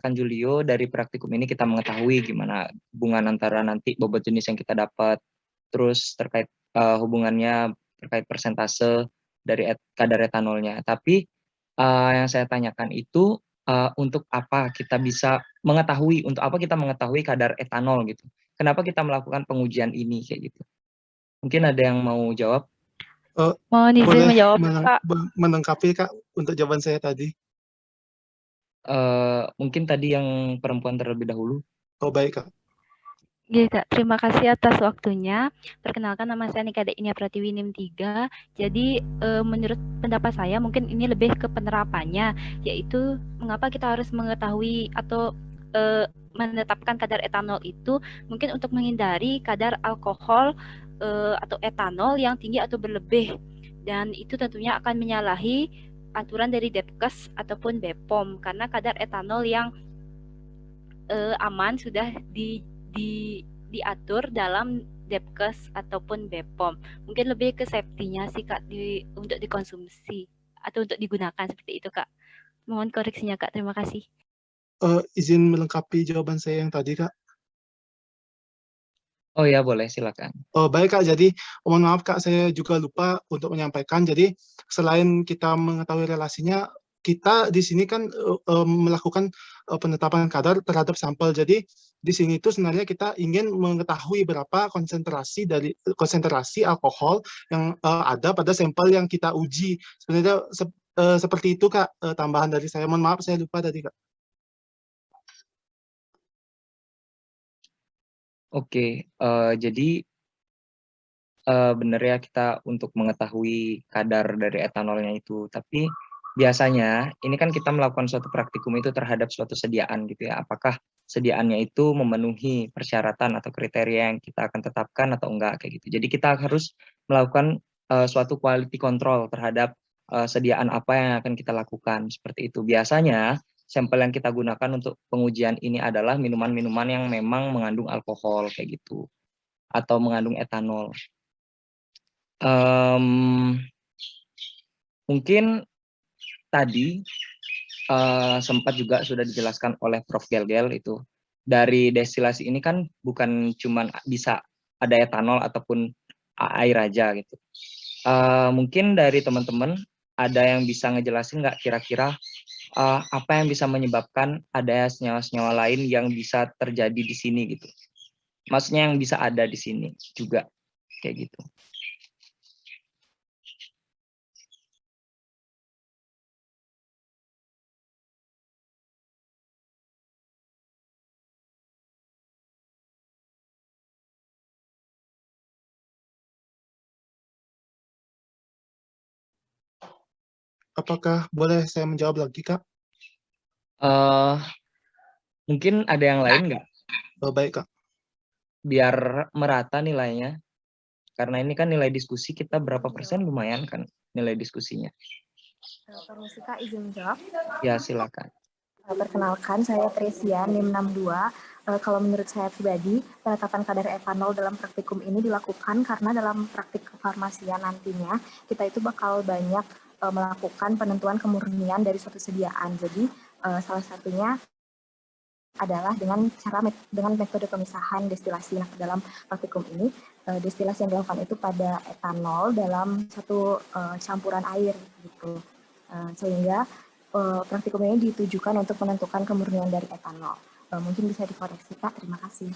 Kang Julio, dari praktikum ini kita mengetahui gimana hubungan antara nanti bobot jenis yang kita dapat, terus terkait hubungannya terkait persentase dari kadar etanolnya. Tapi yang saya tanyakan itu untuk apa kita bisa mengetahui, untuk apa kita mengetahui kadar etanol gitu? Kenapa kita melakukan pengujian ini kayak gitu? Mungkin ada yang mau jawab? Mohon izin Boleh menjawab, Kak. melengkapi Kak untuk jawaban saya tadi. Mungkin tadi yang perempuan terlebih dahulu. Oh baik Kak. Oke, Kak. Terima kasih atas waktunya. Perkenalkan, nama saya Nika Inia Pratiwi NIM 3. Jadi menurut pendapat saya mungkin ini lebih ke penerapannya, yaitu mengapa kita harus mengetahui atau menetapkan kadar etanol itu mungkin untuk menghindari kadar alkohol atau etanol yang tinggi atau berlebih, dan itu tentunya akan menyalahi aturan dari Depkes ataupun BPOM karena kadar etanol yang aman sudah diatur dalam Depkes ataupun BPOM. Mungkin lebih ke safety-nya sih Kak untuk dikonsumsi atau untuk digunakan seperti itu Kak. Mohon koreksinya Kak, terima kasih. Izin melengkapi jawaban saya yang tadi Kak. Oh ya, boleh, silakan. Oh baik Kak, jadi mohon maaf Kak, saya juga lupa untuk menyampaikan. Jadi selain kita mengetahui relasinya, kita di sini kan melakukan penetapan kadar terhadap sampel. Jadi di sini itu sebenarnya kita ingin mengetahui berapa konsentrasi alkohol yang ada pada sampel yang kita uji. Sebenarnya seperti itu Kak, tambahan dari saya. Mohon maaf saya lupa tadi Kak. Oke, jadi benar ya kita untuk mengetahui kadar dari etanolnya itu. Tapi biasanya ini kan kita melakukan suatu praktikum itu terhadap suatu sediaan gitu ya. Apakah sediaannya itu memenuhi persyaratan atau kriteria yang kita akan tetapkan atau enggak kayak gitu. Jadi kita harus melakukan suatu quality control terhadap sediaan apa yang akan kita lakukan seperti itu. Biasanya sampel yang kita gunakan untuk pengujian ini adalah minuman-minuman yang memang mengandung alkohol kayak gitu atau mengandung etanol. Mungkin tadi sempat juga sudah dijelaskan oleh Prof. Gelgel itu dari destilasi ini kan bukan cuma bisa ada etanol ataupun air aja gitu. Mungkin dari teman-teman ada yang bisa ngejelasin nggak kira-kira apa yang bisa menyebabkan ada senyawa-senyawa lain yang bisa terjadi di sini gitu. Maksudnya yang bisa ada di sini juga kayak gitu. Apakah boleh saya menjawab lagi Kak? Mungkin ada yang lain nggak? Baik Kak. Biar merata nilainya. Karena ini kan nilai diskusi kita berapa persen lumayan kan nilai diskusinya. Permisi Kak, izin menjawab. Ya silakan. Perkenalkan, saya Tresia, NIM 62. Kalau menurut saya pribadi, penetapan kadar etanol dalam praktikum ini dilakukan karena dalam praktik kefarmasian nantinya, kita itu bakal banyak melakukan penentuan kemurnian dari suatu sediaan. Jadi, salah satunya adalah dengan metode pemisahan destilasi. Nah, dalam praktikum ini, destilasi yang dilakukan itu pada etanol dalam satu campuran air gitu. Sehingga praktikum ini ditujukan untuk menentukan kemurnian dari etanol. Mungkin bisa dikoreksi Pak, terima kasih.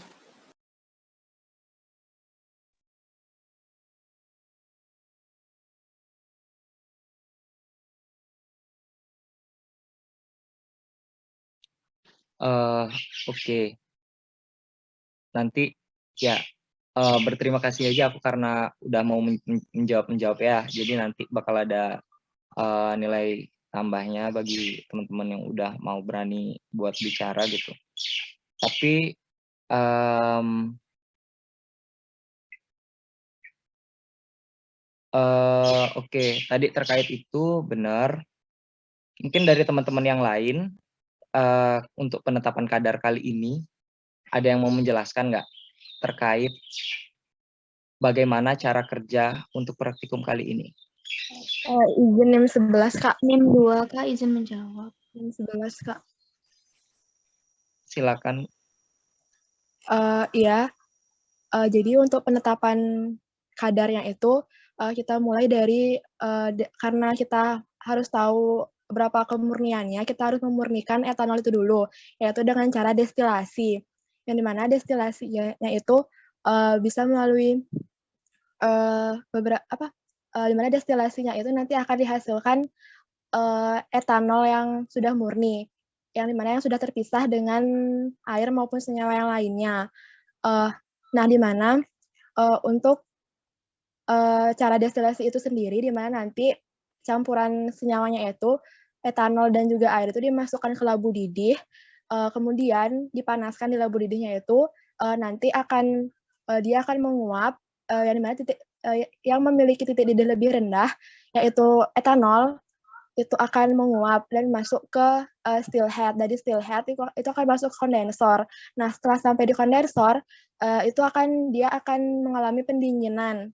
Oke. Nanti ya berterima kasih aja aku karena udah mau menjawab ya. Jadi nanti bakal ada nilai tambahnya bagi teman-teman yang udah mau berani buat bicara gitu. Tapi oke, tadi terkait itu benar. Mungkin dari teman-teman yang lain untuk penetapan kadar kali ini ada yang mau menjelaskan nggak terkait bagaimana cara kerja untuk praktikum kali ini? Izin NIM 11 Kak, NIM 2 Kak, izin menjawab. NIM 11 Kak. silakan. Iya, jadi untuk penetapan kadarnya itu kita mulai dari karena kita harus tahu berapa kemurniannya, kita harus memurnikan etanol itu dulu, yaitu dengan cara destilasi. Yang dimana destilasinya itu bisa melalui dimana destilasinya itu nanti akan dihasilkan etanol yang sudah murni, yang dimana yang sudah terpisah dengan air maupun senyawa yang lainnya. Nah, dimana untuk cara destilasi itu sendiri, dimana nanti campuran senyawanya itu etanol dan juga air itu dimasukkan ke labu didih, kemudian dipanaskan di labu didihnya itu nanti dia akan menguap, yang dimana yang memiliki titik didih lebih rendah, yaitu etanol, itu akan menguap dan masuk ke still head. Dari still head itu akan masuk ke kondensor. Nah, setelah sampai di kondensor, dia akan mengalami pendinginan.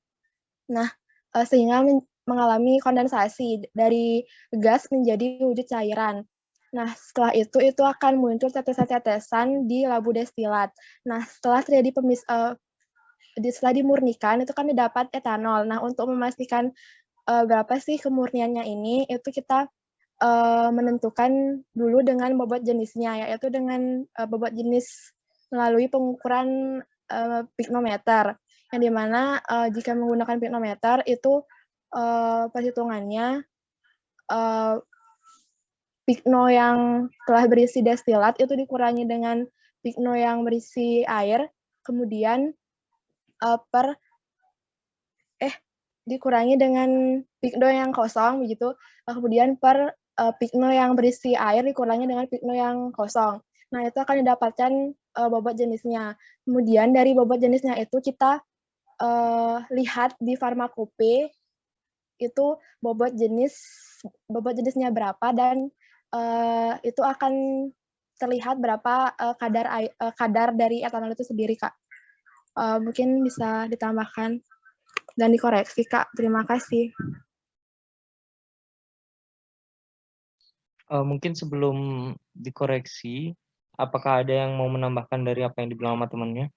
Nah, sehingga mengalami kondensasi dari gas menjadi wujud cairan. Nah, setelah itu akan muncul tetesan-tetesan di labu destilat. Nah, setelah dimurnikan, itu kan didapat etanol. Nah, untuk memastikan berapa sih kemurniannya ini, itu kita menentukan dulu dengan bobot jenisnya, yaitu dengan bobot jenis melalui pengukuran piknometer, yang dimana jika menggunakan piknometer itu perhitungannya pikno yang telah berisi destilat itu dikurangi dengan pikno yang berisi air, kemudian dikurangi dengan pikno yang kosong begitu, kemudian per pikno yang berisi air dikurangi dengan pikno yang kosong. Nah, itu akan didapatkan bobot jenisnya. Kemudian dari bobot jenisnya itu kita lihat di farmakope itu bobot jenisnya berapa, dan itu akan terlihat berapa kadar dari etanol itu sendiri, Kak. Mungkin bisa ditambahkan dan dikoreksi, Kak. Terima kasih. Mungkin sebelum dikoreksi, apakah ada yang mau menambahkan dari apa yang dibilang sama temannya?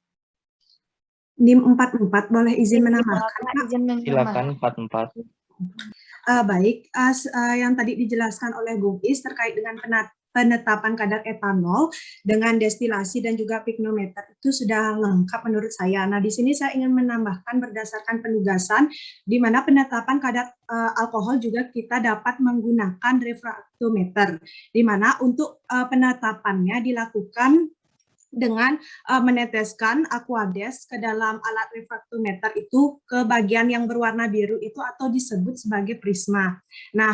NIM 44 boleh izin menambahkan, Kak? Silakan 44. Baik, yang tadi dijelaskan oleh Bung Is terkait dengan penetapan kadar etanol dengan destilasi dan juga piknometer itu sudah lengkap menurut saya. Nah, di sini saya ingin menambahkan berdasarkan penugasan di mana penetapan kadar alkohol juga kita dapat menggunakan refraktometer, di mana untuk penetapannya dilakukan dengan meneteskan aquades ke dalam alat refraktometer itu ke bagian yang berwarna biru itu atau disebut sebagai prisma. Nah,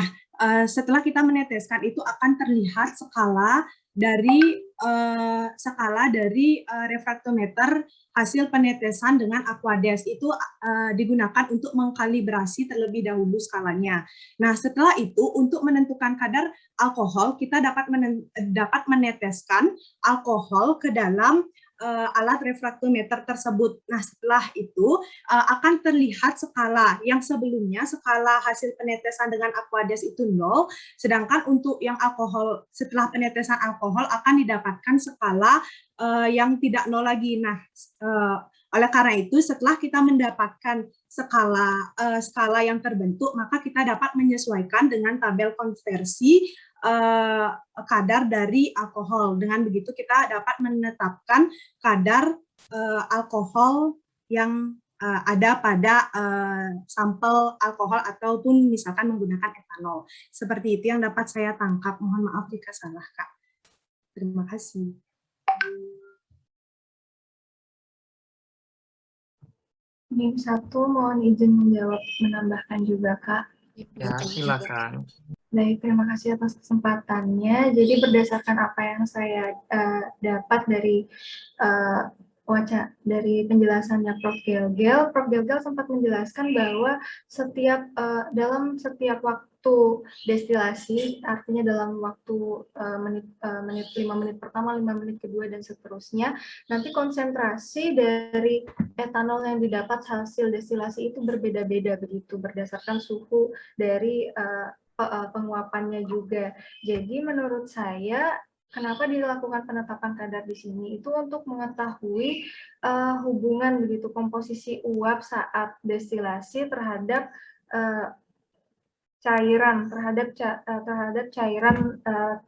setelah kita meneteskan itu akan terlihat skala dari refraktometer hasil penetesan dengan aquades itu digunakan untuk mengkalibrasi terlebih dahulu skalanya. Nah, setelah itu untuk menentukan kadar alkohol kita dapat meneteskan alkohol ke dalam alat refraktometer tersebut. Nah, setelah itu akan terlihat skala yang sebelumnya skala hasil penetesan dengan aquades itu 0, sedangkan untuk yang alkohol setelah penetesan alkohol akan didapatkan skala yang tidak 0 lagi. Nah, oleh karena itu setelah kita mendapatkan skala yang terbentuk, maka kita dapat menyesuaikan dengan tabel konversi kadar dari alkohol. Dengan begitu kita dapat menetapkan kadar alkohol yang ada pada sampel alkohol ataupun misalkan menggunakan etanol. Seperti itu yang dapat saya tangkap. Mohon maaf jika salah, Kak. Terima kasih. NIM 1 mohon izin menambahkan juga, Kak. Ya, silakan. Baik, terima kasih atas kesempatannya. Jadi berdasarkan apa yang saya dapat dari penjelasannya Prof. Gelgel sempat menjelaskan bahwa dalam setiap waktu destilasi, artinya dalam waktu 5 menit pertama, 5 menit kedua, dan seterusnya, nanti konsentrasi dari etanol yang didapat hasil destilasi itu berbeda-beda begitu berdasarkan suhu dari penguapannya juga. Jadi menurut saya Kenapa dilakukan penetapan kadar di sini? Itu untuk mengetahui hubungan begitu komposisi uap saat destilasi terhadap cairan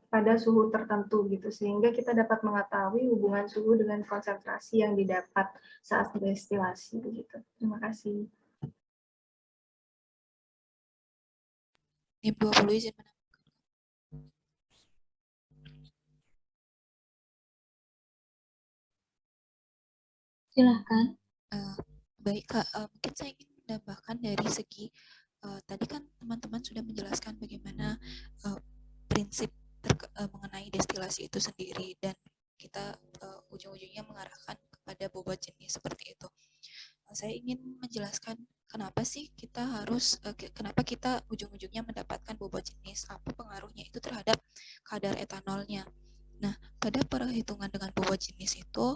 pada suhu tertentu gitu, sehingga kita dapat mengetahui hubungan suhu dengan konsentrasi yang didapat saat destilasi begitu. Terima kasih. NIM 20 izin menambahkan. Silahkan. Baik Kak, mungkin saya ingin menambahkan dari segi tadi kan teman-teman sudah menjelaskan bagaimana prinsip mengenai destilasi itu sendiri, dan kita ujung-ujungnya mengarahkan kepada bobot jenis seperti itu. Saya ingin menjelaskan kenapa sih kita harus, kenapa kita ujung-ujungnya mendapatkan bobot jenis, apa pengaruhnya itu terhadap kadar etanolnya. Nah, pada perhitungan dengan bobot jenis itu,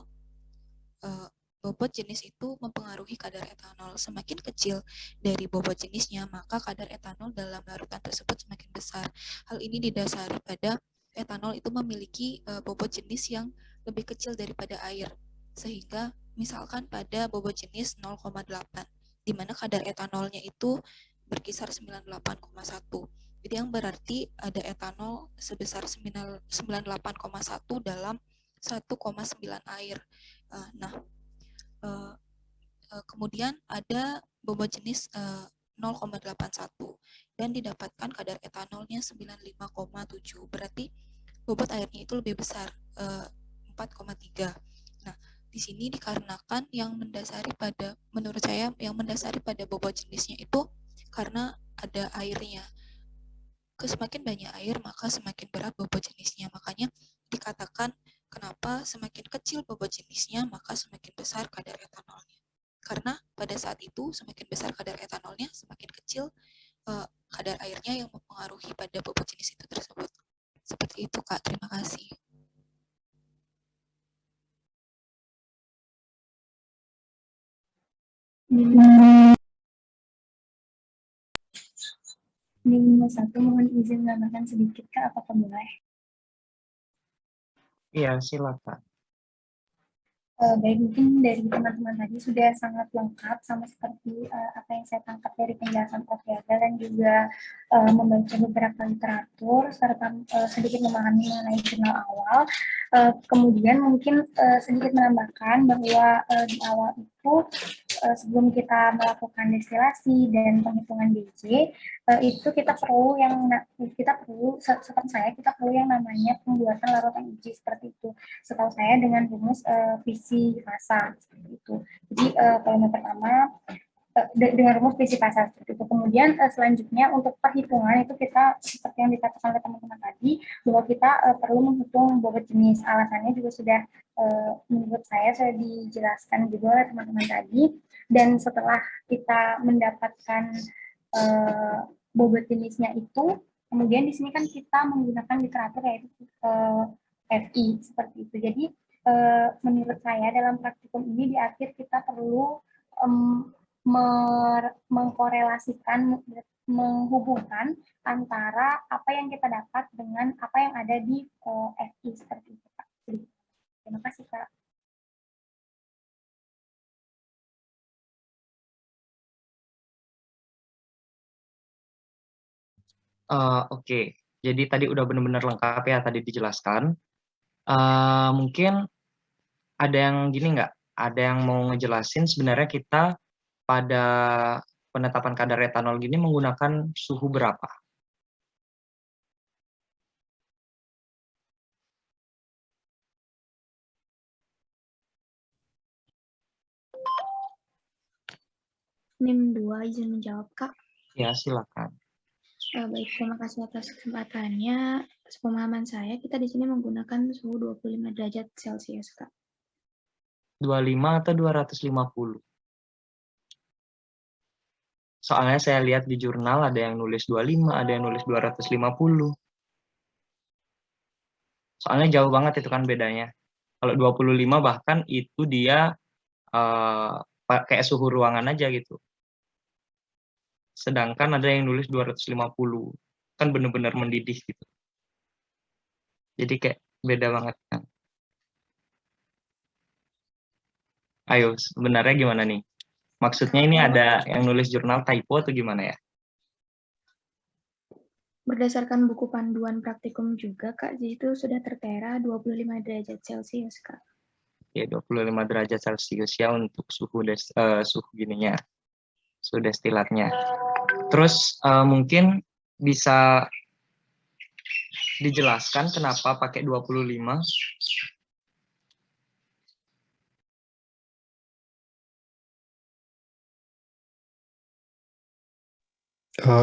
bobot jenis itu mempengaruhi kadar etanol. Semakin kecil dari bobot jenisnya, maka kadar etanol dalam larutan tersebut semakin besar. Hal ini didasari pada etanol itu memiliki bobot jenis yang lebih kecil daripada air. Sehingga misalkan pada bobot jenis 0,8, di mana kadar etanolnya itu berkisar 98,1. Jadi yang berarti ada etanol sebesar 98,1 dalam 1,9 air. Nah, kemudian ada bobot jenis 0,81 dan didapatkan kadar etanolnya 95,7, berarti bobot airnya itu lebih besar, 4,3. Nah, di sini dikarenakan yang mendasari pada, menurut saya yang mendasari pada bobot jenisnya itu karena ada airnya. Semakin banyak air maka semakin berat bobot jenisnya, makanya dikatakan kenapa semakin kecil bobot jenisnya maka semakin besar kadar etanolnya. Karena pada saat itu semakin besar kadar etanolnya, semakin kecil kadar airnya yang mempengaruhi pada bobot jenis itu tersebut. Seperti itu Kak, terima kasih. NIM 1 mohon izin menambahkan sedikit Kak, apakah boleh? Iya, silakan. Baik, mungkin dari teman-teman tadi sudah sangat lengkap sama seperti apa yang saya tangkap dari penjelasan Prof. Yaga, dan juga membaca beberapa literatur serta sedikit memahami mengenai jurnal awal. Kemudian mungkin sedikit menambahkan bahwa di awal itu sebelum kita melakukan destilasi dan penghitungan BJ, itu kita perlu seperti saya, kita perlu yang namanya pembuatan larutan uji seperti itu. Setahu saya dengan rumus visi fasa seperti itu. Jadi kalau yang pertama dengan rumus visi fasa seperti itu. Kemudian selanjutnya untuk perhitungan itu kita seperti yang dikatakan oleh teman-teman tadi, bahwa kita perlu menghitung bobot jenis. Alasannya juga sudah menurut saya sudah dijelaskan juga oleh teman-teman tadi. Dan setelah kita mendapatkan bobot jenisnya itu, kemudian di sini kan kita menggunakan literatur yaitu FI seperti itu. Jadi menurut saya dalam praktikum ini di akhir kita perlu mengkorelasikan, menghubungkan antara apa yang kita dapat dengan apa yang ada di FI seperti itu Kak. Terima kasih Kak. Oke, jadi tadi udah benar-benar lengkap ya tadi dijelaskan. Mungkin ada yang gini nggak? Ada yang mau ngejelasin sebenarnya kita pada penetapan kadar etanol gini menggunakan suhu berapa? NIM 2 izin menjawab Kak. Ya, silakan. Baik, terima kasih atas kesempatannya. Sepemahaman saya, kita di sini menggunakan suhu 25 derajat Celcius, Kak. 25 atau 250? Soalnya saya lihat di jurnal ada yang nulis 25, ada yang nulis 250. Soalnya jauh banget itu kan bedanya. Kalau 25 bahkan itu dia kayak suhu ruangan aja gitu. Sedangkan ada yang nulis 250. Kan benar-benar mendidih gitu. Jadi kayak beda banget kan. Ayo, sebenarnya gimana nih? Maksudnya ini ada yang nulis jurnal typo atau gimana ya? Berdasarkan buku panduan praktikum juga, Kak, jadi itu sudah tertera 25 derajat Celcius, Kak. Ya, 25 derajat Celcius ya untuk suhu suhu gininya, suhu destilatnya. Terus mungkin bisa dijelaskan kenapa pakai 25?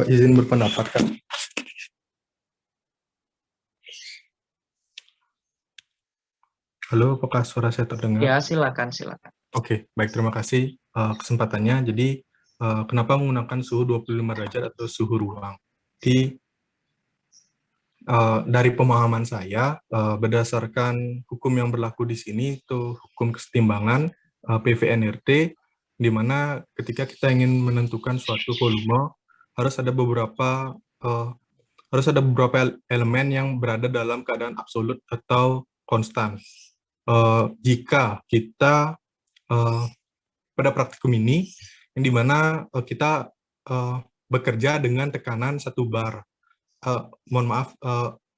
Izin berpendapat, Kak. Halo, apakah suara saya terdengar? Ya, silakan. Oke, baik, terima kasih kesempatannya. Jadi, kenapa menggunakan suhu 25 derajat atau suhu ruang? Dari pemahaman saya, berdasarkan hukum yang berlaku di sini, itu hukum kesetimbangan PVNRT, di mana ketika kita ingin menentukan suatu volume, harus ada beberapa elemen yang berada dalam keadaan absolut atau konstan. Jika kita pada praktikum ini, yang dimana kita bekerja dengan tekanan 1 bar,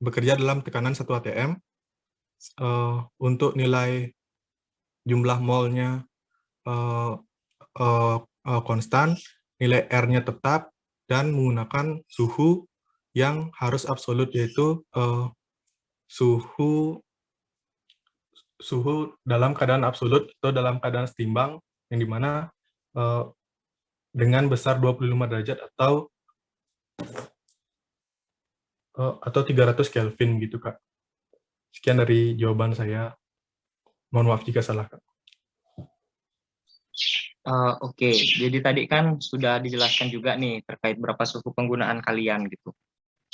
bekerja dalam tekanan 1 atm, untuk nilai jumlah molnya konstan, nilai R-nya tetap, dan menggunakan suhu yang harus absolut, yaitu suhu dalam keadaan absolut atau dalam keadaan setimbang, yang dimana dengan besar 25 derajat atau 300 Kelvin gitu, Kak. Sekian dari jawaban saya. Mohon maaf jika salah, Kak. Oke, jadi tadi kan sudah dijelaskan juga nih terkait berapa suhu penggunaan kalian gitu.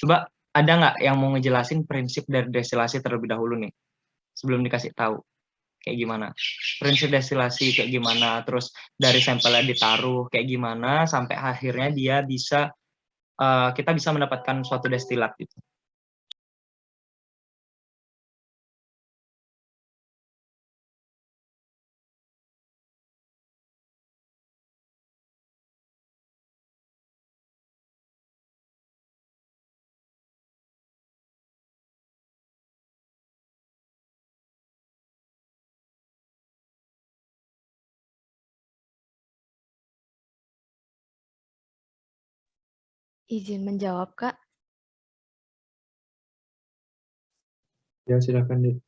Coba ada nggak yang mau ngejelasin prinsip dari destilasi terlebih dahulu nih, sebelum dikasih tahu kayak gimana? Prinsip destilasi kayak gimana, terus dari sampelnya ditaruh kayak gimana, sampai akhirnya dia bisa, kita bisa mendapatkan suatu destilat gitu. Izin menjawab, Kak. Ya, silakan, Dik.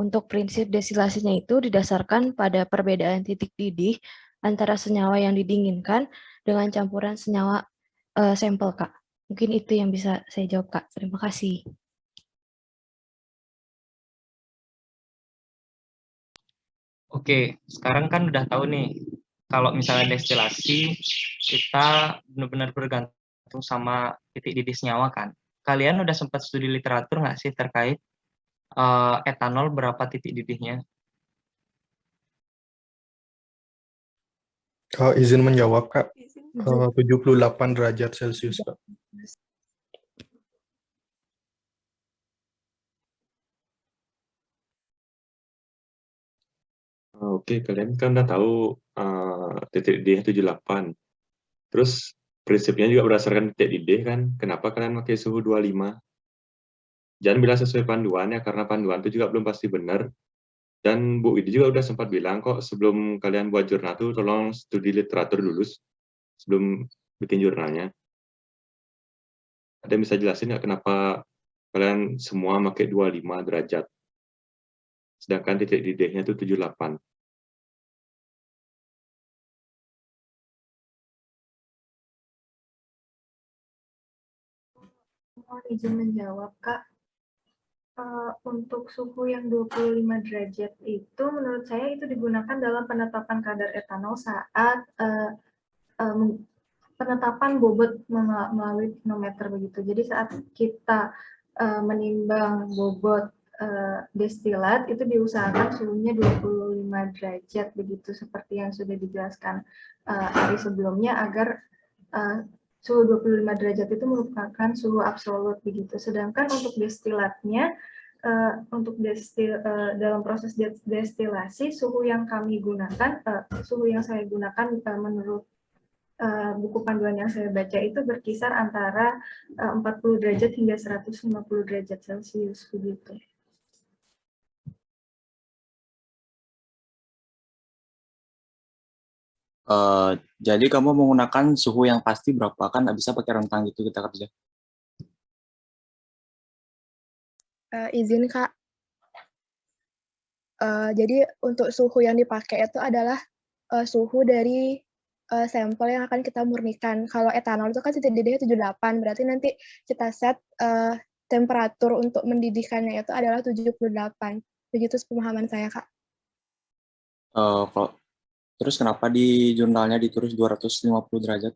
Untuk prinsip destilasinya itu didasarkan pada perbedaan titik didih antara senyawa yang didinginkan dengan campuran senyawa sampel, Kak. Mungkin itu yang bisa saya jawab, Kak. Terima kasih. Oke, sekarang kan udah tahu nih, kalau misalnya destilasi, kita benar-benar bergantung sama titik didih senyawa kan. Kalian udah sempat studi literatur nggak sih terkait etanol berapa titik didihnya? Izin menjawab, Kak. 78 derajat Celcius, Kak. Oke, kalian kan udah tahu titik didih 78. Terus prinsipnya juga berdasarkan titik didih kan. Kenapa kalian pakai suhu 25? Jangan bilang sesuai panduan ya, karena panduan itu juga belum pasti benar. Dan Bu Widi juga udah sempat bilang kok sebelum kalian buat jurnal tuh tolong studi literatur dulu sebelum bikin jurnalnya. Ada yang bisa jelasin nggak kenapa kalian semua pakai 25 derajat? Sedangkan titik didihnya itu 78. Mohon izin menjawab, Kak. Untuk suhu yang 25 derajat itu menurut saya itu digunakan dalam penetapan kadar etanol saat penetapan bobot melalui manometer begitu. Jadi saat kita menimbang bobot destilat itu diusahakan suhunya 25 derajat begitu, seperti yang sudah dijelaskan hari sebelumnya, agar suhu 25 derajat itu merupakan suhu absolut begitu. Sedangkan untuk destilatnya dalam proses destilasi, suhu yang saya gunakan menurut buku panduan yang saya baca itu berkisar antara 40 derajat hingga 150 derajat Celcius begitu. Jadi kamu menggunakan suhu yang pasti berapa, kan nggak bisa pakai rentang gitu kita kerja. Izin Kak. Jadi untuk suhu yang dipakai itu adalah suhu dari sampel yang akan kita murnikan. Kalau etanol itu kan titik didihnya 78, berarti nanti kita set temperatur untuk mendidihkannya itu adalah 78. Begitu pemahaman saya, Kak. Terus kenapa di jurnalnya ditulis 250 derajat?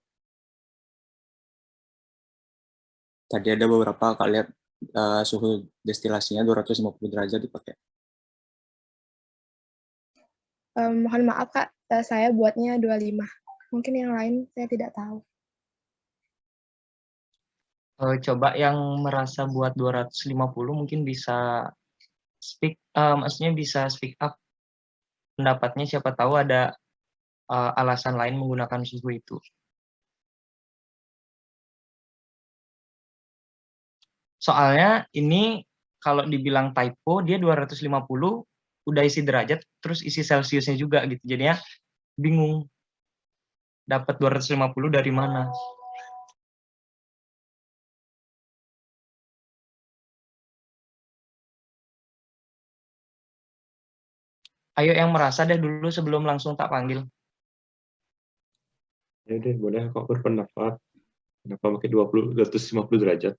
Tadi ada beberapa Kak lihat suhu destilasinya 250 derajat dipakai. Mohon maaf Kak, saya buatnya 25. Mungkin yang lain saya tidak tahu. Coba yang merasa buat 250 mungkin bisa maksudnya bisa speak up pendapatnya, siapa tahu ada alasan lain menggunakan suhu itu. Soalnya ini kalau dibilang typo, dia 250 udah isi derajat, terus isi Celsiusnya juga gitu. Jadinya bingung. Dapat 250 dari mana. Ayo yang merasa deh dulu sebelum langsung tak panggil. Ya deh, boleh kok berpendapat. Kenapa pakai 250 derajat?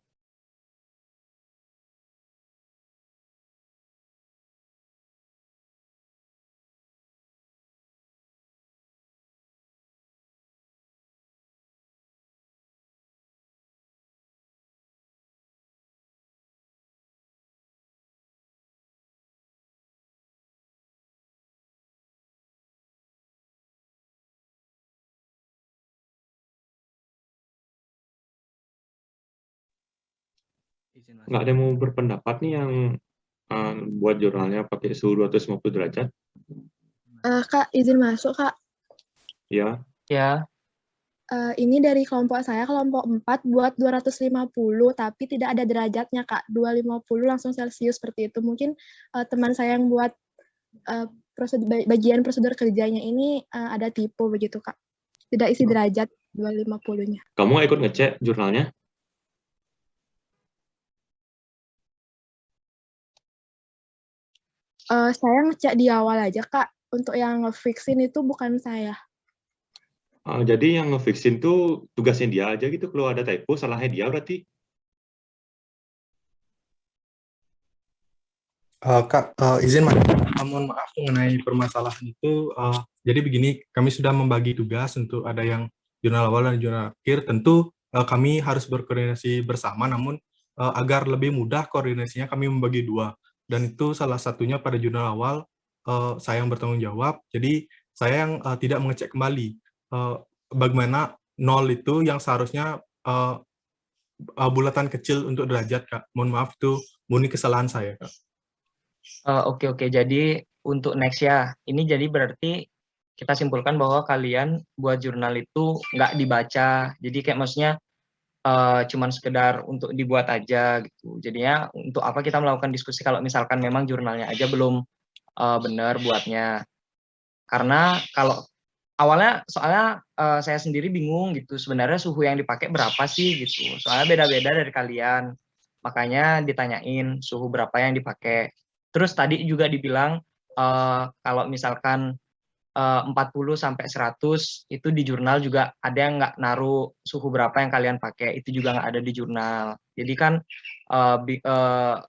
Nggak ada yang mau berpendapat nih yang buat jurnalnya pakai suhu 250 derajat? Kak, izin masuk Kak. Ya. Ya. Ini dari kelompok saya, kelompok 4 buat 250, tapi tidak ada derajatnya Kak. 250 langsung Celsius seperti itu. Mungkin teman saya yang buat bagian prosedur kerjanya ini ada typo begitu Kak. Tidak isi derajat 250-nya. Kamu nggak ikut ngecek jurnalnya? Saya ngecek di awal aja Kak. Untuk yang nge-fixin itu bukan saya. Jadi yang nge-fixin tuh tugasnya dia aja gitu. Kalau ada typo, salahnya dia berarti. Kak, izin mohon maaf mengenai permasalahan itu. Jadi begini, kami sudah membagi tugas untuk ada yang jurnal awal dan jurnal akhir. Tentu kami harus berkoordinasi bersama, namun agar lebih mudah koordinasinya kami membagi dua. Dan itu salah satunya pada jurnal awal saya yang bertanggung jawab. Jadi saya yang tidak mengecek kembali bagaimana nol itu yang seharusnya bulatan kecil untuk derajat, Kak. Mohon maaf, itu murni kesalahan saya, Kak. Oke. Jadi untuk next ya, ini jadi berarti kita simpulkan bahwa kalian buat jurnal itu nggak dibaca. Jadi kayak maksudnya cuman sekedar untuk dibuat aja gitu. Jadinya untuk apa kita melakukan diskusi kalau misalkan memang jurnalnya aja belum benar buatnya. Karena kalau awalnya soalnya saya sendiri bingung gitu, sebenarnya suhu yang dipakai berapa sih gitu. Soalnya beda-beda dari kalian. Makanya ditanyain suhu berapa yang dipakai. Terus tadi juga dibilang kalau misalkan 40 sampai 100 itu di jurnal juga ada yang nggak naruh suhu berapa yang kalian pakai, itu juga nggak ada di jurnal. Jadi kan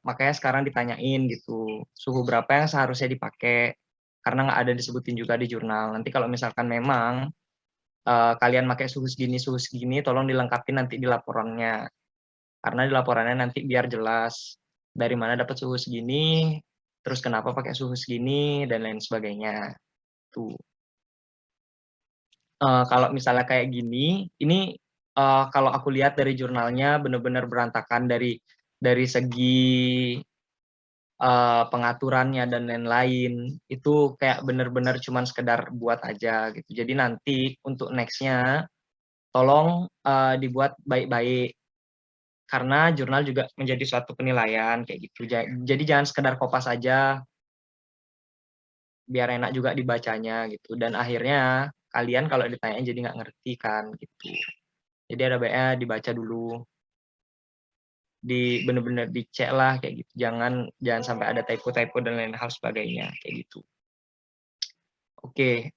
makanya sekarang ditanyain gitu suhu berapa yang seharusnya dipakai, karena nggak ada disebutin juga di jurnal. Nanti kalau misalkan memang kalian pakai suhu segini, tolong dilengkapi nanti di laporannya, karena di laporannya nanti biar jelas dari mana dapat suhu segini, terus kenapa pakai suhu segini dan lain sebagainya. Tuh. Kalau misalnya kayak gini, ini kalau aku lihat dari jurnalnya benar-benar berantakan dari segi pengaturannya dan lain-lain, itu kayak bener-bener cuman sekedar buat aja gitu. Jadi nanti untuk next-nya tolong dibuat baik-baik, karena jurnal juga menjadi suatu penilaian kayak gitu. Jadi jangan sekedar kopas aja, biar enak juga dibacanya gitu. Dan akhirnya kalian kalau ditanya jadi nggak ngerti kan gitu. Jadi ada baiknya dibaca dulu, bener-bener dicek lah kayak gitu. Jangan sampai ada typo-typo dan lain hal sebagainya kayak gitu. Oke,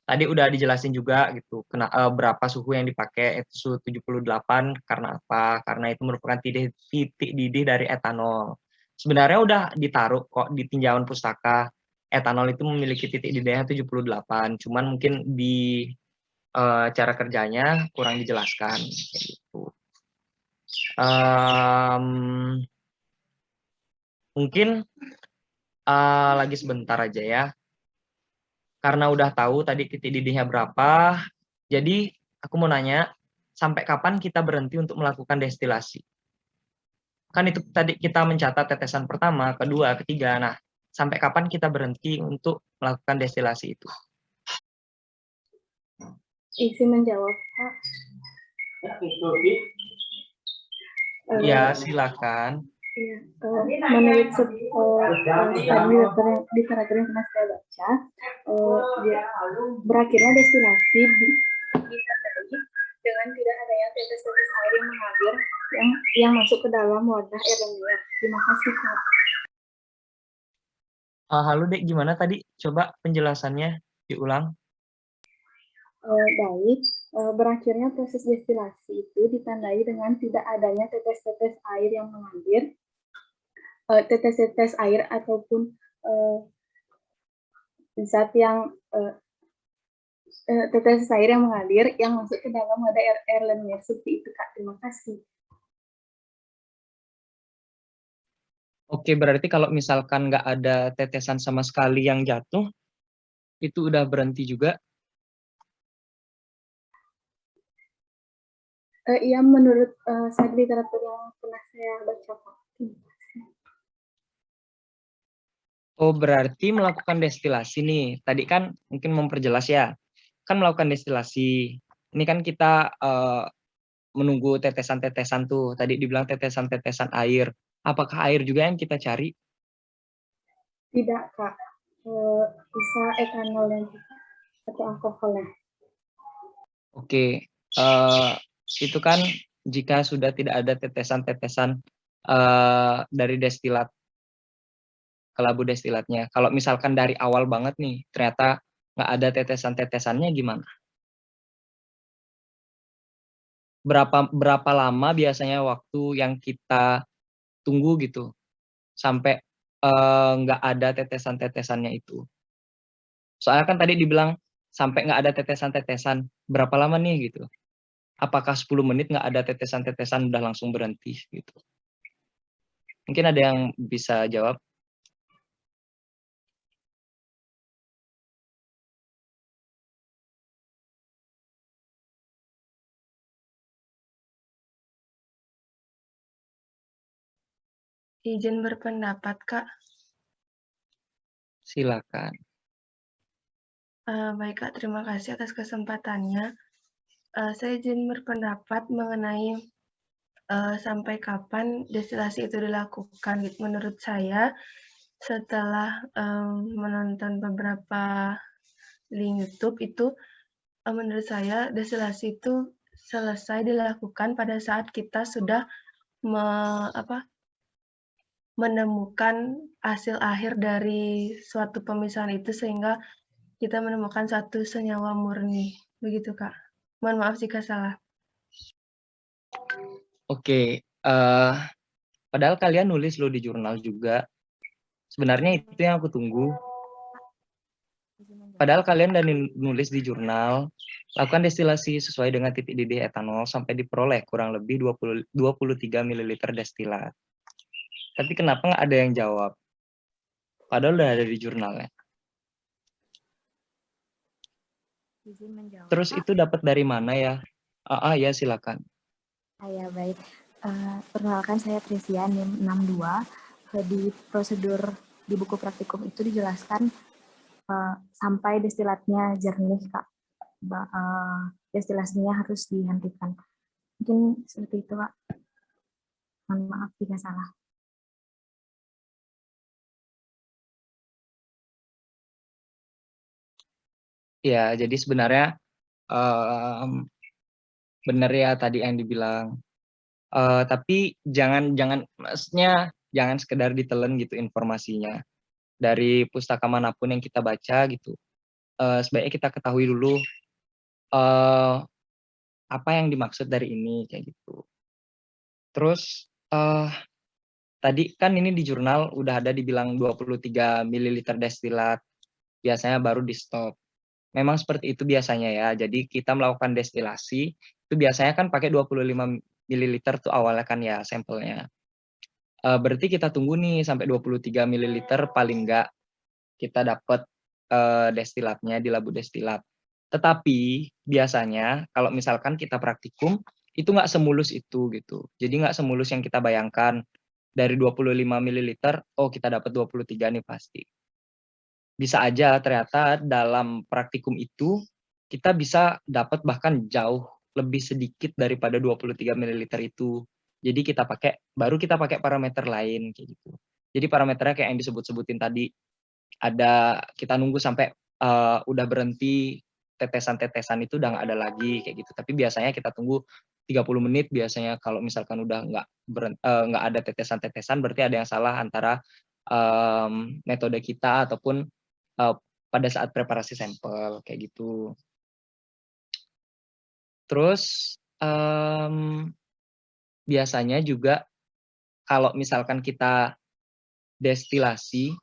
tadi udah dijelasin juga gitu berapa suhu yang dipakai, itu suhu 78 karena apa? Karena itu merupakan titik didih dari etanol. Sebenarnya udah ditaruh kok di tinjauan pustaka, etanol itu memiliki titik didihnya 78, cuman mungkin di cara kerjanya kurang dijelaskan kayak gitu. Mungkin lagi sebentar aja ya. Karena udah tahu tadi titik didihnya berapa, jadi aku mau nanya, sampai kapan kita berhenti untuk melakukan destilasi? Kan itu tadi kita mencatat tetesan pertama, kedua, ketiga. Nah, sampai kapan kita berhenti untuk melakukan destilasi itu? Isi menjawab, Pak. Ya, silakan. Iya, menurut literatur yang pernah saya baca, berakhirnya destilasi ditandai dengan tidak adanya tetes-tetes air yang mengalir yang masuk ke dalam wadah Erlenmeyer. Terima kasih, Pak. Halo Dek, gimana tadi? Coba penjelasannya diulang. Baik, berakhirnya proses destilasi itu ditandai dengan tidak adanya tetes-tetes air yang mengalir, tetes-tetes air ataupun zat yang tetes air yang mengalir yang masuk ke dalam wadah Erlenmeyer. Seperti itu, Kak. Terima kasih. Oke, berarti kalau misalkan nggak ada tetesan sama sekali yang jatuh, itu udah berhenti juga? Iya, menurut saya literatur yang pernah saya baca, Pak. Oh, berarti melakukan destilasi nih. Tadi kan mungkin memperjelas ya. Kan melakukan destilasi. Ini kan kita menunggu tetesan-tetesan tuh. Tadi dibilang tetesan-tetesan air. Apakah air juga yang kita cari? Tidak, Kak. Bisa etanolnya atau alkoholnya. Oke. Itu kan jika sudah tidak ada tetesan-tetesan dari destilat, kelabu destilatnya. Kalau misalkan dari awal banget nih, ternyata nggak ada tetesan-tetesannya gimana? Berapa lama biasanya waktu yang kita tunggu gitu sampai nggak ada tetesan-tetesannya itu? Soalnya kan tadi dibilang sampai nggak ada tetesan-tetesan, berapa lama nih gitu? Apakah 10 menit nggak ada tetesan-tetesan udah langsung berhenti gitu? Mungkin ada yang bisa jawab? Izin berpendapat, Kak. Silakan. Baik, Kak. Terima kasih atas kesempatannya. Saya izin berpendapat mengenai sampai kapan destilasi itu dilakukan. Menurut saya, setelah menonton beberapa link YouTube itu, menurut saya destilasi itu selesai dilakukan pada saat kita sudah menemukan hasil akhir dari suatu pemisahan itu sehingga kita menemukan satu senyawa murni. Begitu, Kak. Mohon maaf jika salah. Oke, padahal kalian nulis lo di jurnal juga. Sebenarnya itu yang aku tunggu. Padahal kalian udah nulis di jurnal, lakukan destilasi sesuai dengan titik didih etanol sampai diperoleh kurang lebih 23 ml destilat. Tapi kenapa nggak ada yang jawab? Padahal udah ada di jurnalnya. Terus itu dapat dari mana ya? Ya silakan. Ya baik. Perkenalkan saya Trisia NIM 62. di prosedur di buku praktikum itu dijelaskan sampai destilatnya jernih, Kak. Destilasinya harus dihentikan. Mungkin seperti itu, Kak. Mohon maaf jika salah. Ya, jadi sebenarnya benar ya tadi yang dibilang. Tapi maksudnya jangan sekedar ditelan gitu informasinya. Dari pustaka manapun yang kita baca gitu, sebaiknya kita ketahui dulu apa yang dimaksud dari ini kayak gitu. Terus tadi kan ini di jurnal udah ada dibilang 23 ml destilat, biasanya baru di stop. Memang seperti itu biasanya ya. Jadi kita melakukan destilasi itu biasanya kan pakai 25 ml tuh awalnya kan ya sampelnya. Berarti kita tunggu nih sampai 23 ml paling enggak kita dapat destilatnya di labu destilat. Tetapi biasanya kalau misalkan kita praktikum itu nggak semulus itu gitu. Jadi nggak semulus yang kita bayangkan dari 25 ml, oh kita dapat 23 nih pasti. Bisa aja ternyata dalam praktikum itu kita bisa dapat bahkan jauh lebih sedikit daripada 23 ml itu. Jadi baru kita pakai parameter lain kayak gitu. Jadi parameternya kayak yang disebut-sebutin tadi, ada kita nunggu sampai udah berhenti tetesan-tetesan itu udah nggak ada lagi kayak gitu. Tapi biasanya kita tunggu 30 menit biasanya kalau misalkan udah nggak ada tetesan-tetesan berarti ada yang salah antara metode kita ataupun pada saat preparasi sampel kayak gitu. Terus biasanya juga kalau misalkan kita destilasi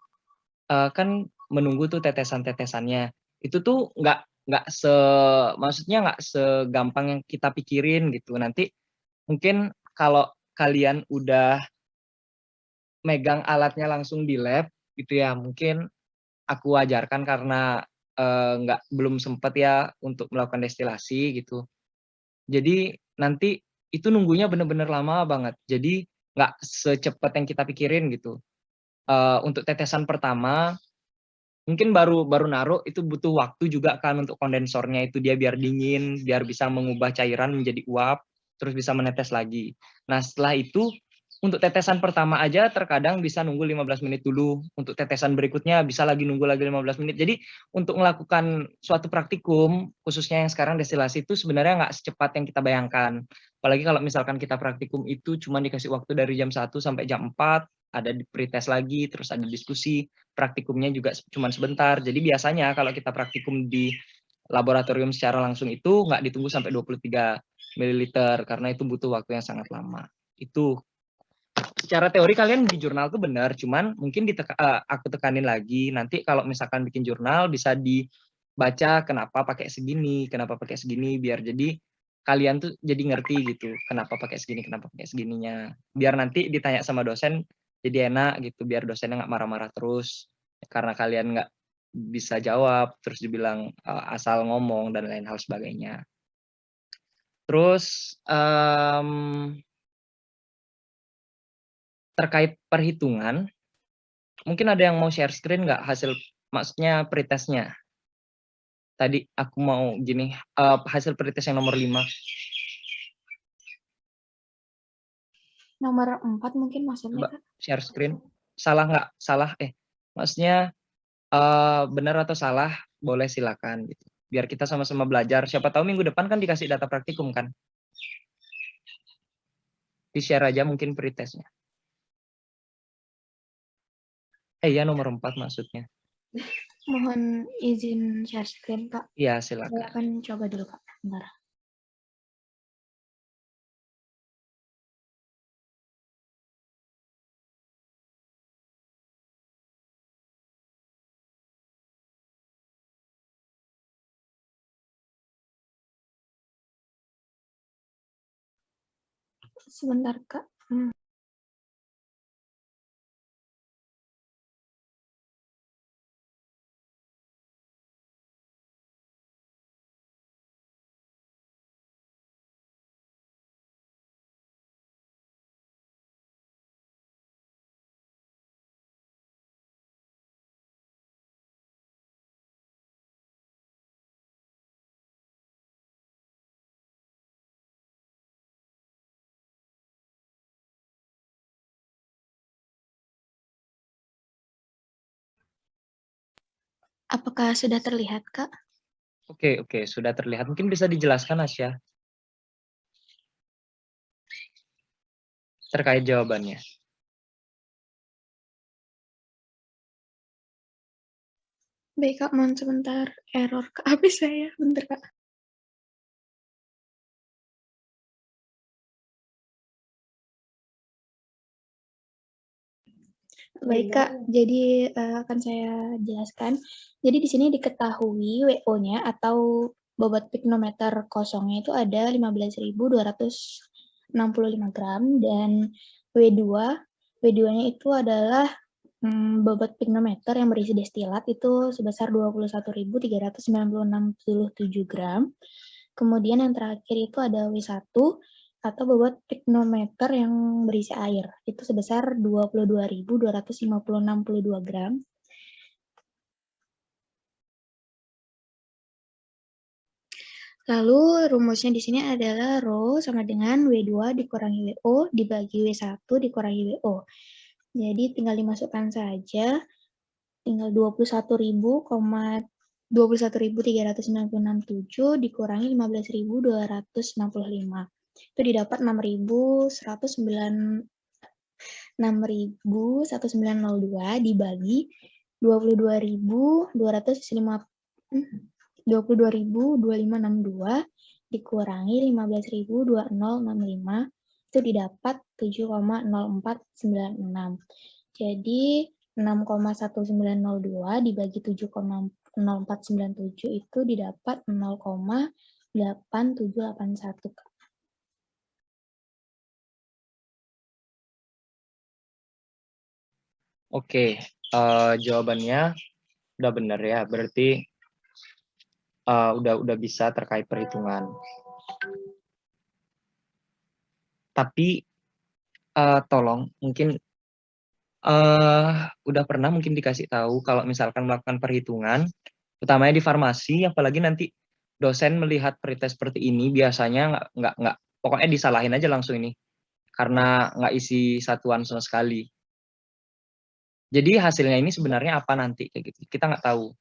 kan menunggu tuh tetesan-tetesannya. Itu tuh maksudnya nggak segampang yang kita pikirin gitu. Nanti mungkin kalau kalian udah megang alatnya langsung di lab gitu ya, mungkin aku wajarkan karena belum sempat ya untuk melakukan destilasi gitu. Jadi nanti itu nunggunya bener-bener lama banget. Jadi nggak secepat yang kita pikirin gitu. Untuk tetesan pertama mungkin baru naruh itu butuh waktu juga kan untuk kondensornya itu dia biar dingin, biar bisa mengubah cairan menjadi uap, terus bisa menetes lagi. Nah setelah itu untuk tetesan pertama aja terkadang bisa nunggu 15 menit dulu, untuk tetesan berikutnya bisa lagi nunggu lagi 15 menit. Jadi untuk melakukan suatu praktikum, khususnya yang sekarang destilasi itu sebenarnya nggak secepat yang kita bayangkan. Apalagi kalau misalkan kita praktikum itu cuma dikasih waktu dari jam 1 sampai jam 4, ada di pretest lagi, terus ada diskusi, praktikumnya juga cuma sebentar. Jadi biasanya kalau kita praktikum di laboratorium secara langsung itu nggak ditunggu sampai 23 ml karena itu butuh waktu yang sangat lama. Itu secara teori kalian di jurnal tuh benar, cuman mungkin aku tekanin lagi nanti kalau misalkan bikin jurnal bisa dibaca kenapa pakai segini, biar jadi kalian tuh jadi ngerti gitu kenapa pakai segininya. Biar nanti ditanya sama dosen jadi enak gitu, biar dosennya nggak marah-marah terus karena kalian nggak bisa jawab terus dibilang asal ngomong dan lain hal sebagainya. Terus terkait perhitungan, mungkin ada yang mau share screen nggak maksudnya pretestnya? Tadi aku mau gini, hasil pretest yang nomor 5. Nomor 4 mungkin maksudnya, Coba Kak? share screen. Salah nggak? Maksudnya benar atau salah boleh silakan gitu. Biar kita sama-sama belajar. Siapa tahu minggu depan kan dikasih data praktikum kan. Di-share aja mungkin pretestnya. Ya nomor 4 maksudnya. Mohon izin share screen, Kak. Iya, Saya silakan. akan coba dulu, Kak. Bentar. Sebentar, Kak. Apakah sudah terlihat, Kak? Oke, sudah terlihat. Mungkin bisa dijelaskan, Asya, terkait jawabannya. Baik, Kak, mohon sebentar. Error ke HP saya. Bentar, Kak. Baik, Kak. Jadi akan saya jelaskan. Jadi di sini diketahui WO-nya atau bobot pignometer kosongnya itu ada 15.265 gram dan W2 W2-nya itu adalah bobot pignometer yang berisi destilat itu sebesar 21.397 gram. Kemudian yang terakhir itu ada W1 atau bobot pignometer yang berisi air, itu sebesar 22.262 gram. Lalu rumusnya di sini adalah Rho sama dengan W2 dikurangi WO dibagi W1 dikurangi WO. Jadi tinggal dimasukkan saja, tinggal 21.397 dikurangi 15.265. Itu didapat 6.1902 dibagi 22.262 dikurangi 15.2065 itu didapat 7,0496. Jadi 6,1902 dibagi 7,0497 itu didapat 0,8781. Oke, jawabannya udah benar ya. Berarti udah bisa terkait perhitungan. Tapi tolong mungkin udah pernah mungkin dikasih tahu kalau misalkan melakukan perhitungan, utamanya di farmasi, apalagi nanti dosen melihat pretest seperti ini biasanya nggak pokoknya disalahin aja langsung ini karena nggak isi satuan sama sekali. Jadi hasilnya ini sebenarnya apa nanti kayak gitu kita nggak tahu.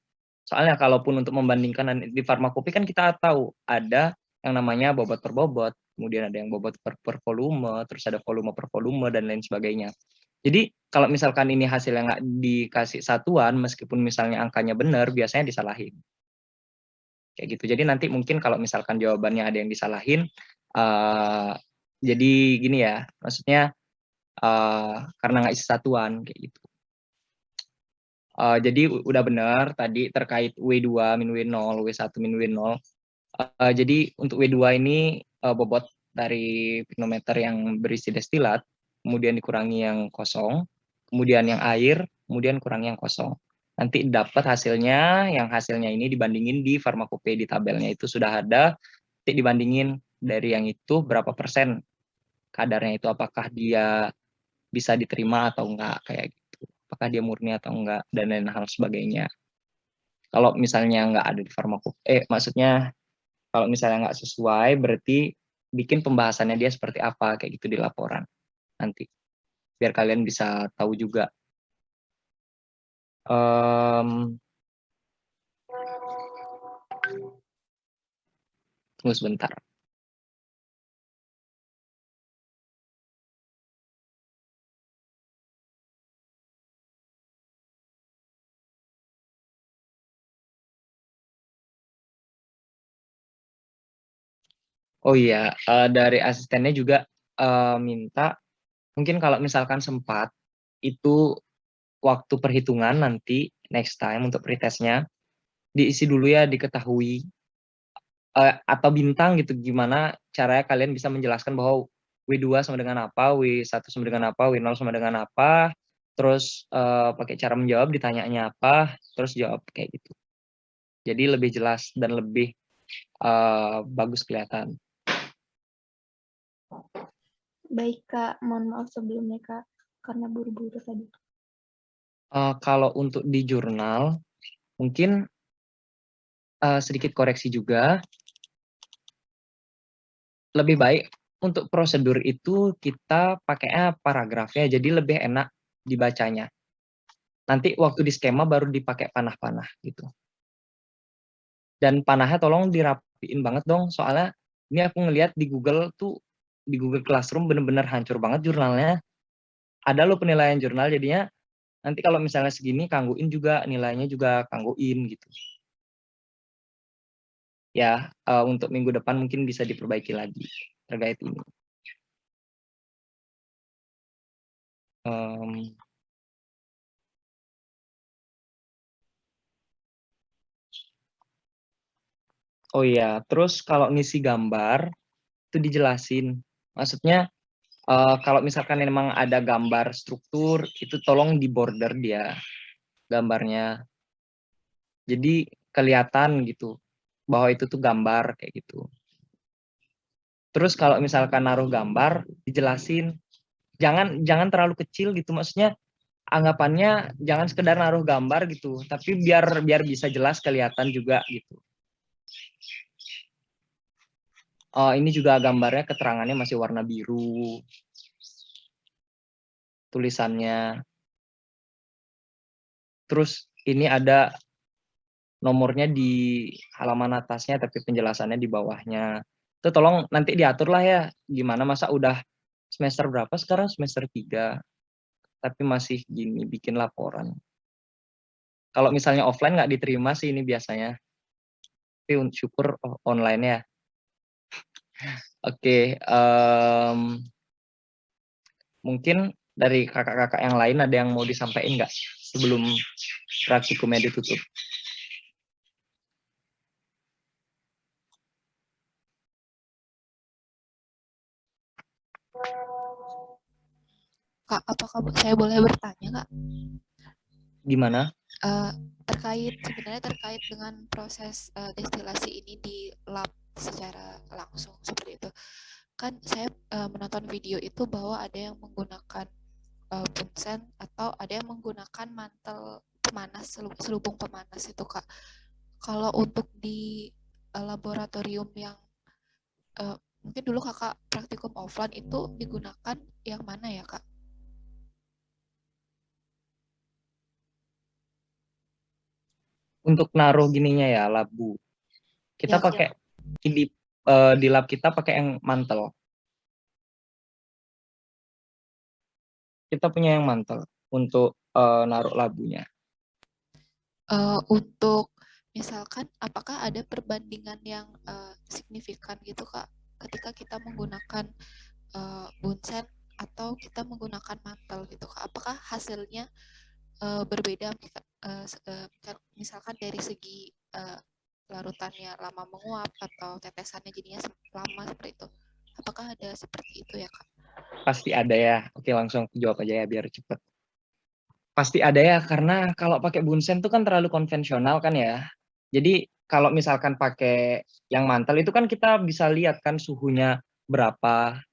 Soalnya kalaupun untuk membandingkan di farmakopi kan kita tahu ada yang namanya bobot per bobot, kemudian ada yang bobot per volume, terus ada volume per volume dan lain sebagainya. Jadi kalau misalkan ini hasilnya nggak dikasih satuan, meskipun misalnya angkanya benar, biasanya disalahin. Kayak gitu. Jadi nanti mungkin kalau misalkan jawabannya ada yang disalahin, jadi gini ya, maksudnya karena nggak isi satuan kayak gitu. Jadi udah benar tadi terkait W2 min W0, W1 min W0. Jadi untuk W2 ini bobot dari pignometer yang berisi destilat, kemudian dikurangi yang kosong, kemudian yang air, kemudian kurangi yang kosong. Nanti dapat hasilnya, yang hasilnya ini dibandingin di farmakope di tabelnya itu sudah ada, nanti dibandingin dari yang itu berapa persen kadarnya itu, apakah dia bisa diterima atau enggak kayak gitu. Apakah dia murni atau enggak, dan lain hal sebagainya. Kalau misalnya enggak ada di farmakope, maksudnya kalau misalnya enggak sesuai, berarti bikin pembahasannya dia seperti apa, kayak gitu di laporan nanti. Biar kalian bisa tahu juga. Tunggu sebentar. Oh iya, dari asistennya juga minta, mungkin kalau misalkan sempat, itu waktu perhitungan nanti, next time untuk pretestnya, diisi dulu ya, diketahui, atau bintang gitu, gimana caranya kalian bisa menjelaskan bahwa W2 sama dengan apa, W1 sama dengan apa, W0 sama dengan apa, terus pakai cara menjawab, ditanyanya apa, terus jawab kayak gitu. Jadi lebih jelas dan lebih bagus kelihatan. Baik, Kak. Mohon maaf sebelumnya, Kak, karena buru-buru tadi. Kalau untuk di jurnal, mungkin sedikit koreksi juga. Lebih baik untuk prosedur itu kita pakainya paragrafnya, jadi lebih enak dibacanya. Nanti waktu di skema baru dipakai panah-panah gitu. Dan panahnya tolong dirapiin banget dong, soalnya ini aku ngelihat di Google tuh, di Google Classroom bener-bener hancur banget jurnalnya. Ada loh penilaian jurnal, jadinya nanti kalau misalnya segini kangguin juga, nilainya juga kangguin gitu. Ya, untuk minggu depan mungkin bisa diperbaiki lagi terkait ini. Oh iya, terus kalau ngisi gambar itu dijelasin. Maksudnya kalau misalkan memang ada gambar struktur, itu tolong di border dia gambarnya. Jadi kelihatan gitu bahwa itu tuh gambar kayak gitu. Terus kalau misalkan naruh gambar, dijelasin. Jangan terlalu kecil gitu, maksudnya anggapannya jangan sekedar naruh gambar gitu, tapi biar bisa jelas kelihatan juga gitu. Ini juga gambarnya keterangannya masih warna biru. Tulisannya. Terus ini ada nomornya di halaman atasnya tapi penjelasannya di bawahnya. Itu tolong nanti diatur lah ya, gimana masa udah semester berapa sekarang? Semester 3. Tapi masih gini bikin laporan. Kalau misalnya offline nggak diterima sih ini biasanya. Tapi syukur online ya. Oke, mungkin dari kakak-kakak yang lain ada yang mau disampaikan nggak sebelum praktikumnya ditutup? Kak, apakah saya boleh bertanya, Kak? Gimana? Sebenarnya terkait dengan proses destilasi ini di lab secara langsung seperti itu. Kan saya menonton video itu bahwa ada yang menggunakan bunsen atau ada yang menggunakan mantel pemanas, selubung pemanas itu, Kak. Kalau untuk di laboratorium yang mungkin dulu kakak praktikum offline itu digunakan yang mana ya, Kak? Untuk naruh gininya ya, labu. Kita Ya, pakai di lab kita pakai yang mantel. Kita punya yang mantel untuk naruh labunya. Untuk misalkan apakah ada perbandingan yang signifikan gitu, Kak, ketika kita menggunakan bunsen atau kita menggunakan mantel gitu, Kak? Apakah hasilnya berbeda misalkan dari segi larutannya lama menguap atau tetesannya jadinya lama seperti itu? Apakah ada seperti itu ya, Kak? Pasti ada ya. Oke, langsung aku jawab aja ya biar cepet. Pasti ada ya, karena kalau pakai bunsen itu kan terlalu konvensional kan ya. Jadi kalau misalkan pakai yang mantel itu kan kita bisa lihat kan suhunya berapa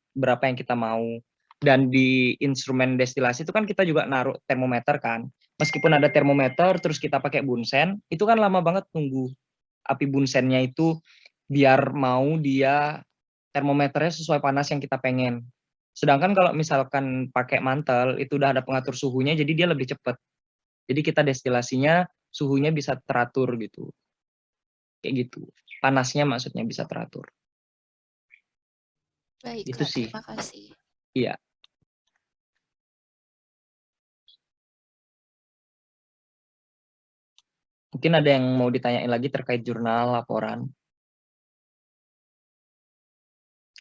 yang kita mau. Dan di instrumen destilasi itu kan kita juga naruh termometer kan. Meskipun ada termometer terus kita pakai bunsen, itu kan lama banget tunggu api bunsennya itu biar mau dia termometernya sesuai panas yang kita pengen. Sedangkan kalau misalkan pakai mantel, itu udah ada pengatur suhunya, jadi dia lebih cepat. Jadi kita destilasinya, suhunya bisa teratur gitu. Kayak gitu. Panasnya maksudnya bisa teratur. Baik, Itu Kak, sih. terima kasih. Iya. Mungkin ada yang mau ditanyain lagi terkait jurnal, laporan.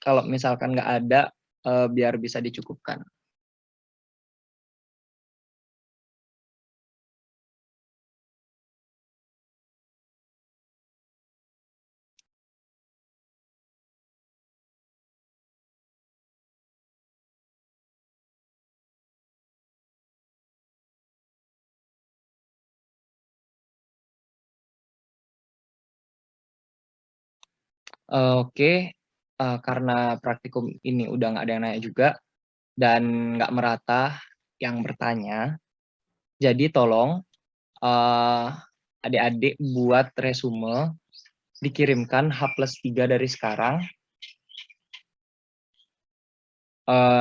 Kalau misalkan nggak ada, biar bisa dicukupkan. Oke, karena praktikum ini udah nggak ada yang nanya juga, dan nggak merata yang bertanya, jadi tolong adik-adik buat resume, dikirimkan H+3 dari sekarang,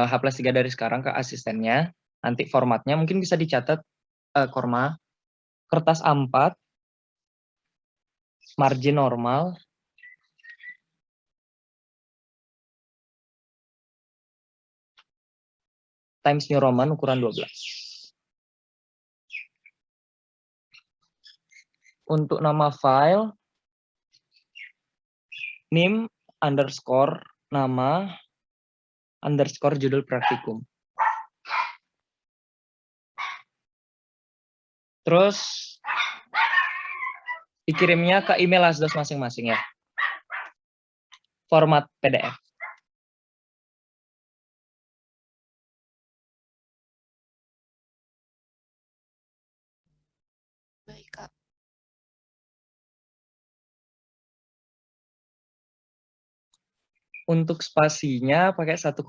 H+3 dari sekarang ke asistennya, nanti formatnya mungkin bisa dicatat Korma, kertas A4, margin normal, Times New Roman ukuran 12. Untuk nama file, name underscore nama underscore judul praktikum. Terus dikirimnya ke email Asdos masing-masing ya. Format PDF. Baik, Kak. Untuk spasinya pakai 1,5.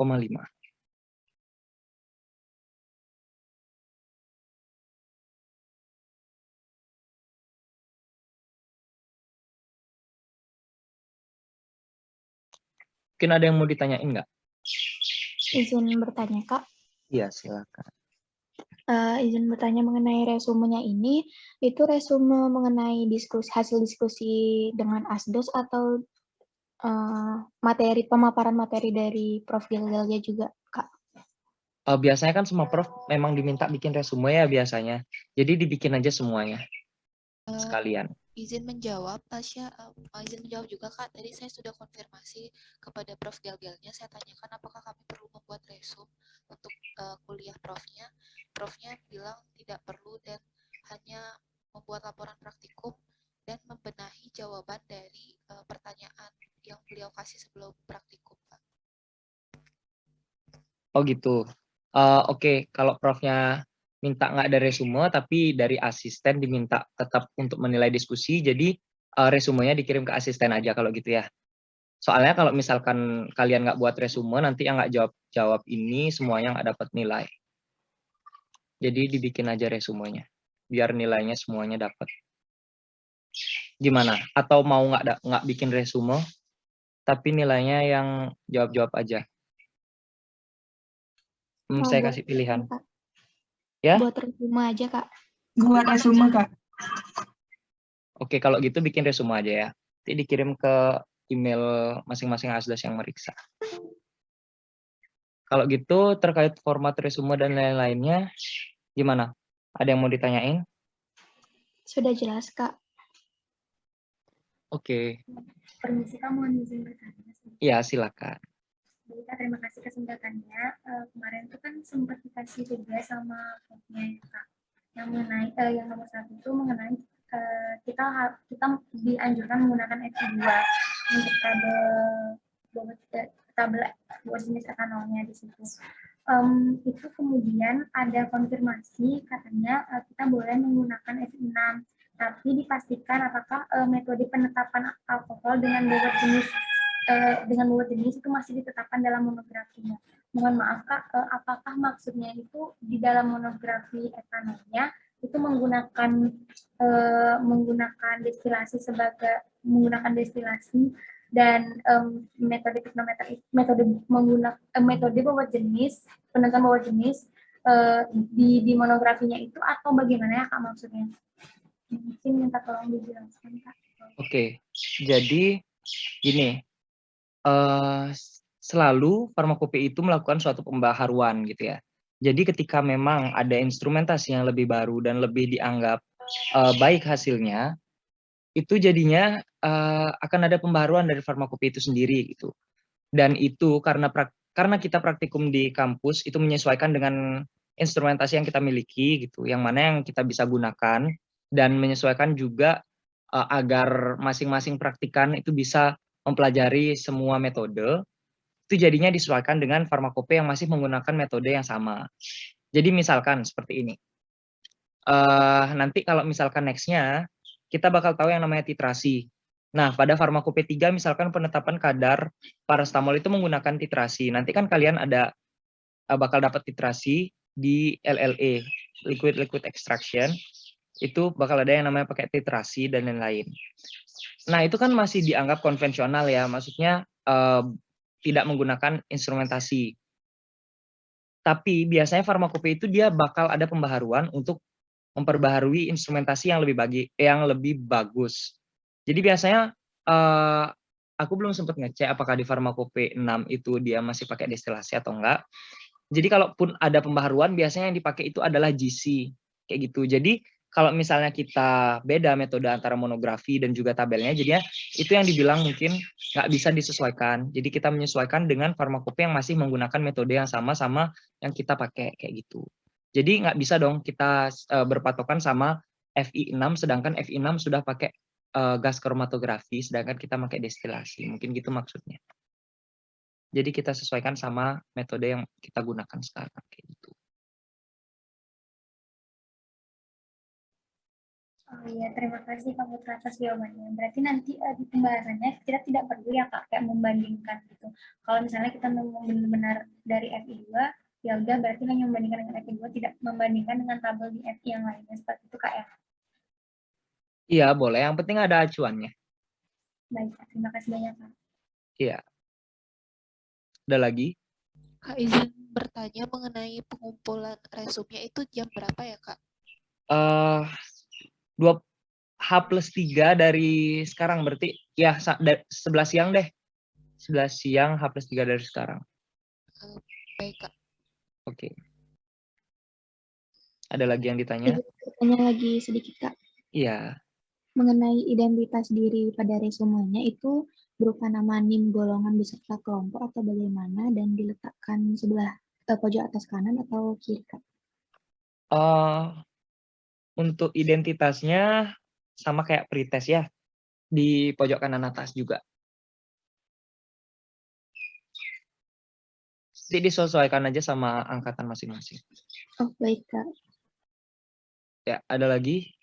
Mungkin ada yang mau ditanyain nggak? Izin bertanya, Kak. Iya, silakan. Izin bertanya mengenai resumenya ini, itu resume mengenai hasil diskusi dengan Asdos atau pemaparan materi dari Prof. Gilgelnya juga, Kak? Biasanya kan semua prof memang diminta bikin resume ya biasanya. Jadi dibikin aja semuanya sekalian. Izin menjawab, Tasya, izin menjawab juga Kak. Tadi saya sudah konfirmasi kepada Prof. Gilgelnya. Saya tanyakan apakah kami perlu membuat resume untuk kuliah Profnya. Profnya bilang tidak perlu dan hanya membuat laporan praktikum dan membenahi jawaban dari pertanyaan yang beliau kasih sebelum praktikum, Pak. Oh gitu. Oke, kalau profnya minta nggak ada resume, tapi dari asisten diminta tetap untuk menilai diskusi, jadi resumenya dikirim ke asisten aja kalau gitu ya. Soalnya kalau misalkan kalian nggak buat resume, nanti yang nggak jawab ini semuanya nggak dapat nilai. Jadi dibikin aja resumenya, biar nilainya semuanya dapat. Gimana? Atau mau nggak bikin resume, tapi nilainya yang jawab-jawab aja? Saya kasih pilihan. Kak. Ya? Buat resume aja, Kak. Buat resume, Kak. Oke, kalau gitu bikin resume aja ya. Nanti dikirim ke email masing-masing Asdos yang meriksa. Kalau gitu terkait format resume dan lain-lainnya, gimana? Ada yang mau ditanyain? Sudah jelas, Kak. Oke. Permisi, Kak, mohon izin bertanya. Ya, silakan. Baik, Kak, terima kasih kesempatannya. Kemarin itu kan sempat dikasih tugas sama Prof-nya ya, Kak. Yang mengenai yang nomor 1 itu mengenai kita dianjurkan menggunakan F2 untuk tabel buat jenis etanolnya di situ. Itu kemudian ada konfirmasi katanya kita boleh menggunakan F6, tapi dipastikan apakah metode penetapan alkohol dengan bobot jenis itu masih ditetapkan dalam monografinya. Mohon maaf Kak, apakah maksudnya itu di dalam monografi etanolnya itu menggunakan destilasi menggunakan destilasi dan metode bobot jenis, penentuan bobot jenis di monografinya itu atau bagaimana ya Kak maksudnya? Mungkin minta tolong dijelaskan Kak. Oke, jadi gini. Selalu farmakope itu melakukan suatu pembaharuan gitu ya. Jadi ketika memang ada instrumentasi yang lebih baru dan lebih dianggap baik hasilnya, itu jadinya akan ada pembaharuan dari farmakope itu sendiri gitu. Dan itu karena kita praktikum di kampus itu menyesuaikan dengan instrumentasi yang kita miliki gitu, yang mana yang kita bisa gunakan dan menyesuaikan juga agar masing-masing praktikan itu bisa mempelajari semua metode, itu jadinya disesuaikan dengan farmakope yang masih menggunakan metode yang sama. Jadi misalkan seperti ini. Nanti kalau misalkan next-nya, kita bakal tahu yang namanya titrasi. Nah, pada farmakope 3 misalkan penetapan kadar paracetamol itu menggunakan titrasi. Nanti kan kalian bakal dapat titrasi di LLE, liquid extraction. Itu bakal ada yang namanya pakai titrasi dan lain-lain. Nah, itu kan masih dianggap konvensional ya, maksudnya tidak menggunakan instrumentasi. Tapi biasanya farmakope itu dia bakal ada pembaharuan untuk memperbaharui instrumentasi yang lebih bagus. Jadi biasanya aku belum sempat ngecek apakah di Farmakope 6 itu dia masih pakai destilasi atau enggak. Jadi kalaupun ada pembaharuan biasanya yang dipakai itu adalah GC kayak gitu. Jadi kalau misalnya kita beda metode antara monografi dan juga tabelnya, jadinya itu yang dibilang mungkin nggak bisa disesuaikan. Jadi kita menyesuaikan dengan farmakope yang masih menggunakan metode yang sama yang kita pakai kayak gitu. Jadi nggak bisa dong kita berpatokan sama FI6, sedangkan FI6 sudah pakai gas kromatografi, sedangkan kita pakai destilasi. Mungkin gitu maksudnya. Jadi kita sesuaikan sama metode yang kita gunakan sekarang kayak gitu. Oh iya, terima kasih Kak Putra atas jawabannya. Berarti nanti di pembahasannya kita tidak perlu ya Kak kayak membandingkan gitu. Kalau misalnya kita memang benar-benar dari FI2, ya udah berarti hanya membandingkan dengan FI2, tidak membandingkan dengan tabel di FI yang lainnya. Seperti itu Kak ya? Iya, boleh. Yang penting ada acuannya. Baik Kak, terima kasih banyak Kak. Iya. Ada lagi? Kak izin bertanya mengenai pengumpulan resumnya itu jam berapa ya Kak? 2H+3 dari sekarang berarti ya 11 siang deh. 11 siang H+3 dari sekarang. Baik Kak. Oke. Ada lagi yang ditanya? Tanya lagi sedikit Kak. Iya. Mengenai identitas diri pada resumenya itu berupa nama NIM golongan beserta kelompok atau bagaimana dan diletakkan sebelah pojok atas kanan atau kiri Kak? Untuk identitasnya sama kayak pretest ya, di pojok kanan atas juga. Jadi disesuaikan aja sama angkatan masing-masing. Oh baik Kak. Ya, ada lagi?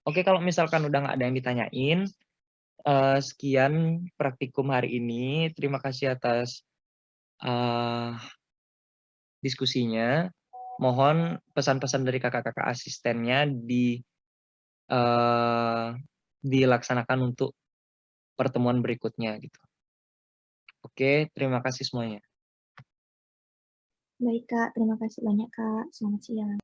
Oke, kalau misalkan udah nggak ada yang ditanyain, sekian praktikum hari ini. Terima kasih atas diskusinya. Mohon pesan-pesan dari kakak-kakak asistennya dilaksanakan untuk pertemuan berikutnya gitu. Oke, terima kasih semuanya. Baik Kak, terima kasih banyak Kak. Selamat siang.